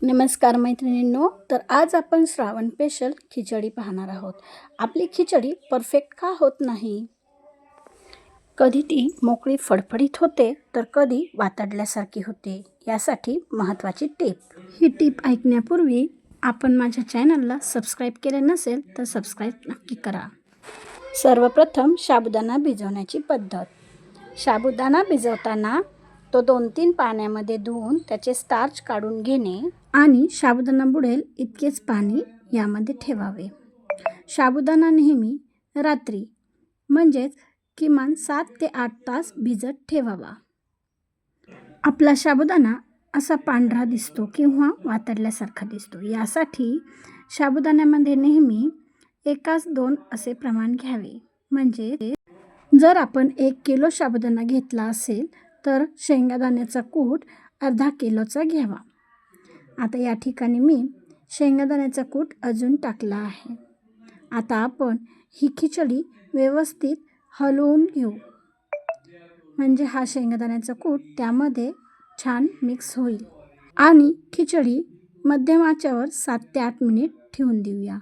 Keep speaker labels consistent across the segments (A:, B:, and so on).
A: नमस्कार मैत्रिणींनो. तर आज आपण श्रावण स्पेशल खिचडी पाहणार आहोत. आपली खिचडी परफेक्ट का होत नाही? कधी ती मोकळी फडफडीत होते तर कधी वातडल्यासारखी होते. यासाठी महत्त्वाची टिप. ही टिप ऐकण्यापूर्वी आपण माझ्या चॅनलला सबस्क्राईब केले नसेल तर सबस्क्राईब नक्की करा. सर्वप्रथम साबुदाणा भिजवण्याची पद्धत. साबुदाणा भिजवताना तो 2-3 पाण्यामध्ये धुवून त्याचे स्टार्च काढून घेणे आणि साबुदाणा बुडेल इतकेच पाणी यामध्ये ठेवावे. साबुदाणा नेहमी रात्री म्हणजेच किमान 7 ते 8 तास भिजत ठेवावा. आपला साबुदाणा असा पांढरा दिसतो किंवा वातडल्यासारखा दिसतो. यासाठी साबुदाण्यामध्ये नेहमी 1:2 असे प्रमाण घ्यावे. म्हणजे जर आपण 1 किलो साबुदाणा घेतला असेल तर शेंगादाण्याचा कूट अर्धा किलोचा घ्यावा. आता या ठिकाणी मी शेंगादाण्याचा कूट अजून टाकला आहे. आता आपण ही खिचडी व्यवस्थित हलवून घेऊ, म्हणजे हा शेंगादाण्याचा कूट त्यामध्ये छान मिक्स होईल आणि खिचडी मध्यम आचेवर 7 ते 8 मिनिट ठेवून देऊया.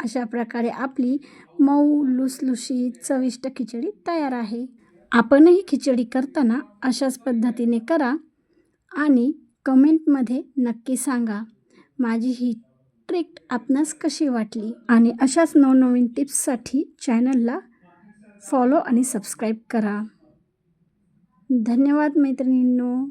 A: अशा प्रकारे आपली मऊ लुसलुशीत चविष्ट खिचडी तयार आहे. आपणही खिचडी करताना अशाच पद्धतीने करा आणि कमेंटमध्ये नक्की सांगा माझी ही ट्रिक आपणास कशी वाटली. आणि अशाच नवनवीन टिप्ससाठी चॅनलला फॉलो आणि सबस्क्राईब करा. धन्यवाद मैत्रिणींनो.